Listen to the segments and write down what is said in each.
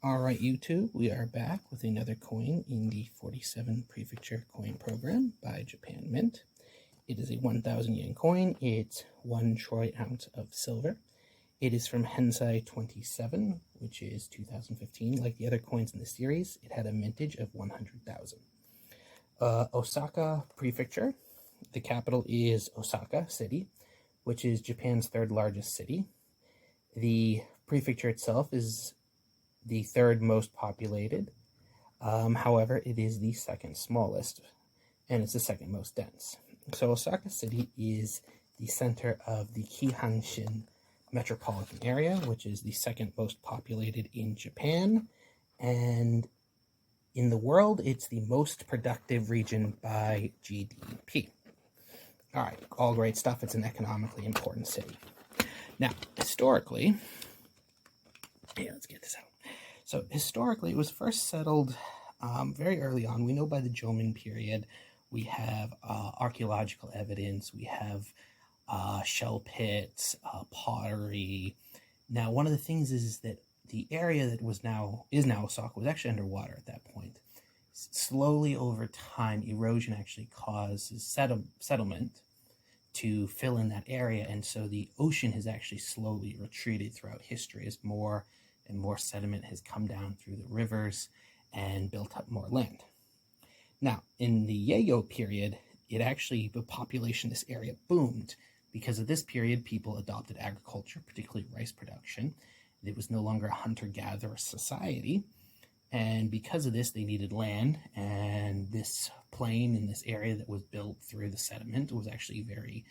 Alright YouTube, we are back with another coin in the 47 Prefecture coin program by Japan Mint. It is a 1,000 yen coin. It's 1 troy ounce of silver. It is from Heisei 27, which is 2015. Like the other coins in the series, it had a mintage of 100,000. Osaka Prefecture. The capital is Osaka City, which is Japan's third largest city. The prefecture itself is the third most populated. However, it is the second smallest, and it's the second most dense. So Osaka City is the center of the Keihanshin metropolitan area, which is the second most populated in Japan. And in the world, it's the most productive region by GDP. All right, all great stuff. It's an economically important city. Now, historically, let's get this out. So historically, it was first settled very early on. We know by the Jomon period, we have archaeological evidence, we have shell pits, pottery. Now, one of the things is that the area that is now Osaka was actually underwater at that point. Slowly over time, erosion actually causes settlement to fill in that area, and so the ocean has actually slowly retreated throughout history as more and more sediment has come down through the rivers and built up more land. Now, in the Heiau period, the population of this area boomed. Because of this period, people adopted agriculture, particularly rice production. It was no longer a hunter-gatherer society. And because of this, they needed land. And this plain in this area that was built through the sediment was actually very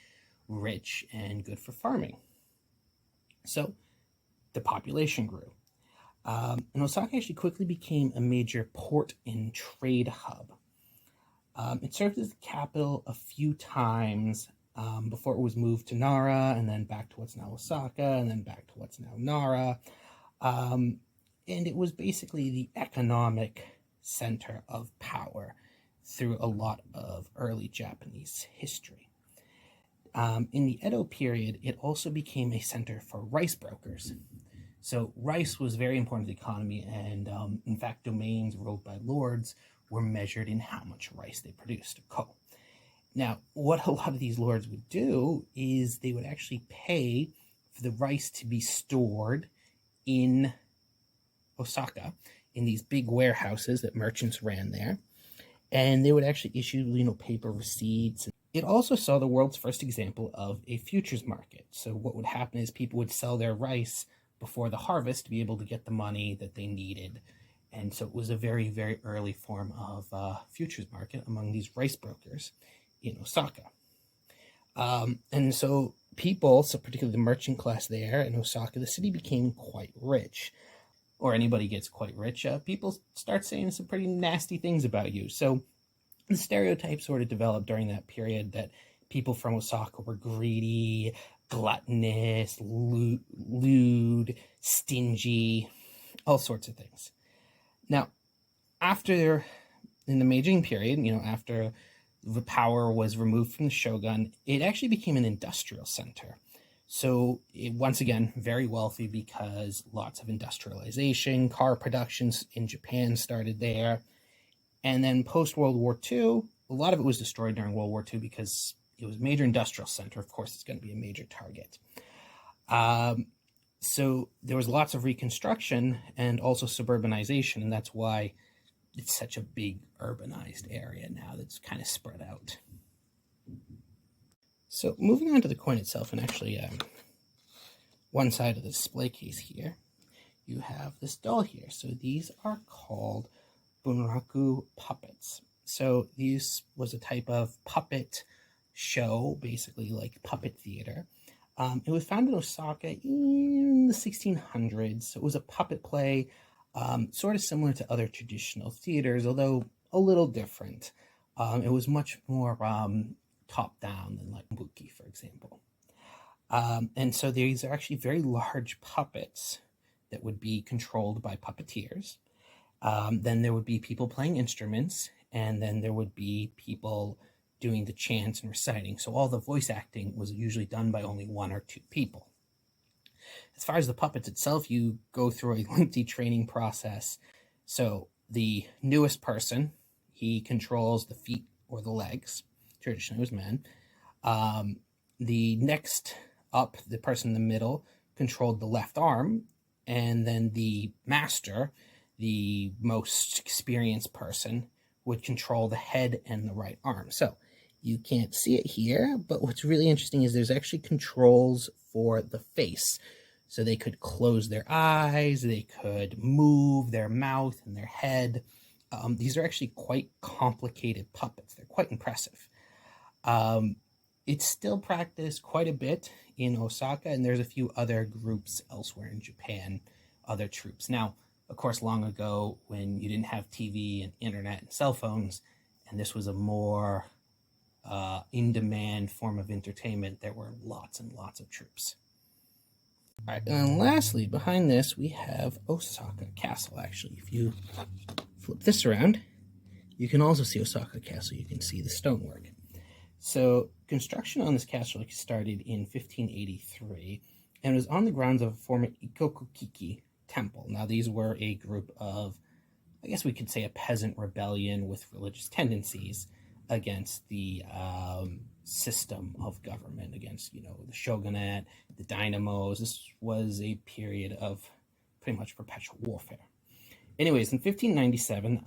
rich and good for farming. So the population grew. And Osaka actually quickly became a major port and trade hub. It served as the capital a few times before it was moved to Nara, and then back to what's now Osaka, and then back to what's now Nara. And it was basically the economic center of power through a lot of early Japanese history. In the Edo period, it also became a center for rice brokers. So rice was very important to the economy, and in fact, domains ruled by lords were measured in how much rice they produced, ko. Now, what a lot of these lords would do is they would actually pay for the rice to be stored in Osaka, in these big warehouses that merchants ran there, and they would actually issue, paper receipts. It also saw the world's first example of a futures market. So what would happen is people would sell their rice before the harvest to be able to get the money that they needed. And so it was a very, very early form of futures market among these rice brokers in Osaka. And so people, so particularly the merchant class there in Osaka, the city became quite rich. Or anybody gets quite rich, people start saying some pretty nasty things about you. So the stereotype sort of developed during that period that people from Osaka were greedy, gluttonous, lewd, stingy, all sorts of things. Now, in the Meijin period, after the power was removed from the shogun, it actually became an industrial center. So once again, very wealthy because lots of industrialization, car productions in Japan started there. And then post-World War II, a lot of it was destroyed during World War II because it was a major industrial center. Of course, it's going to be a major target. So there was lots of reconstruction and also suburbanization, and that's why it's such a big urbanized area now that's kind of spread out. So moving on to the coin itself, and actually one side of the display case here, you have this doll here. So these are called bunraku puppets. So these was a type of puppet show, basically like puppet theater. It was founded in Osaka in the 1600s. So it was a puppet play, sort of similar to other traditional theaters, although a little different. It was much more top-down than like Buki, for example. And so these are actually very large puppets that would be controlled by puppeteers. Then there would be people playing instruments, and then there would be people doing the chants and reciting. So all the voice acting was usually done by only 1 or 2 people. As far as the puppets itself, you go through a lengthy training process. So the newest person, he controls the feet or the legs. Traditionally it was men. The next up, the person in the middle, controlled the left arm, and then the master, the most experienced person, would control the head and the right arm. So you can't see it here, but what's really interesting is there's actually controls for the face. So they could close their eyes, they could move their mouth and their head. These are actually quite complicated puppets. They're quite impressive. It's still practiced quite a bit in Osaka, and there's a few other groups elsewhere in Japan, other troops. Now, of course, long ago when you didn't have TV and internet and cell phones, and this was a more in-demand form of entertainment, there were lots and lots of troops. All right, and lastly, behind this, we have Osaka Castle, actually. If you flip this around, you can also see Osaka Castle. You can see the stonework. So construction on this castle started in 1583, and it was on the grounds of a former Ikokukiki temple. Now, these were a group of, I guess we could say, a peasant rebellion with religious tendencies against the system of government, against, the shogunate, the dynamos. This was a period of pretty much perpetual warfare. Anyways, in 1597,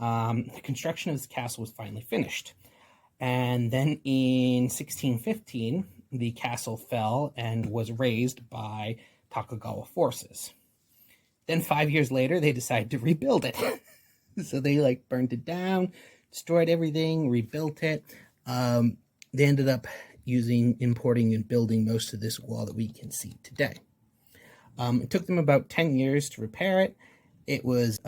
the construction of this castle was finally finished. And then in 1615, the castle fell and was razed by Tokugawa forces. Then 5 years later, they decided to rebuild it. So they burned it down, destroyed everything, rebuilt it. They ended up importing and building most of this wall that we can see today. It took them about 10 years to repair it. It was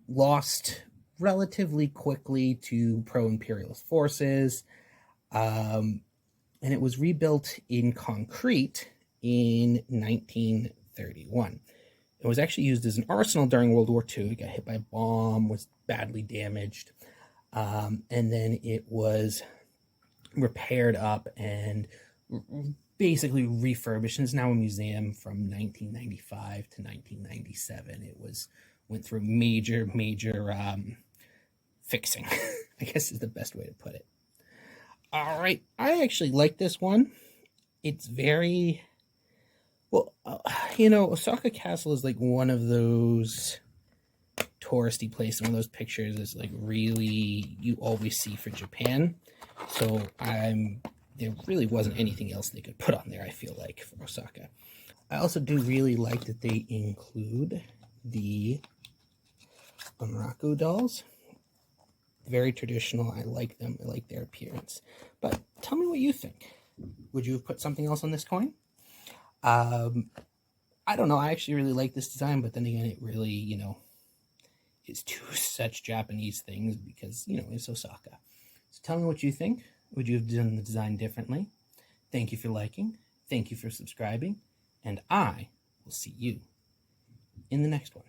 lost relatively quickly to pro-imperialist forces, and it was rebuilt in concrete in 1931. It was actually used as an arsenal during World War II. It got hit by a bomb, was badly damaged, and then it was repaired up and basically refurbished. And it's now a museum from 1995 to 1997. It went through major fixing, I guess is the best way to put it. All right, I actually like this one. It's very, well, Osaka Castle is one of those touristy places, one of those pictures is really you always see for Japan. So there really wasn't anything else they could put on there, I feel like, for Osaka. I also do really like that they include the Bunraku dolls. Very traditional. I like them. I like their appearance. But tell me what you think. Would you have put something else on this coin? I don't know. I actually really like this design, but then again, it really, is two such Japanese things because, it's Osaka. So tell me what you think. Would you have done the design differently? Thank you for liking. Thank you for subscribing. And I will see you in the next one.